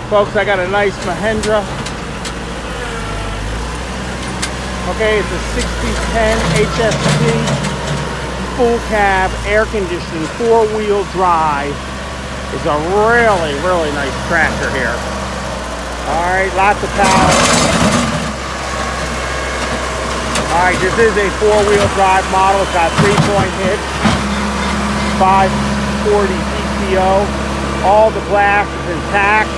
Folks, I got a nice Miahendra. Okay, it's a 6010 HST, full cab, air conditioned, 4-wheel drive. It's a really, really nice tractor here. Alright, lots of power. Alright, this is a 4-wheel drive model. It's got 3-point hitch, 540 PTO. All the glass is intact.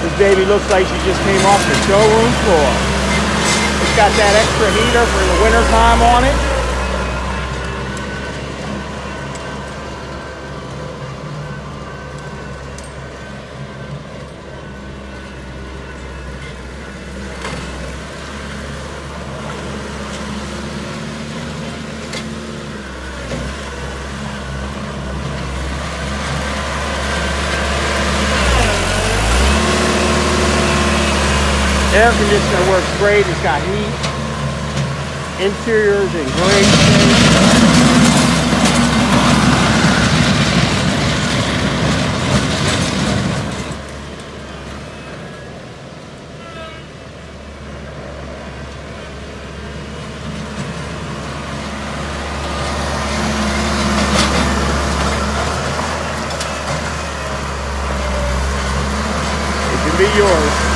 This baby looks like she just came off the showroom floor. It's got that extra heater for the winter time on it. Air conditioner works great. It's got heat. Interior's in great shape. It can be yours.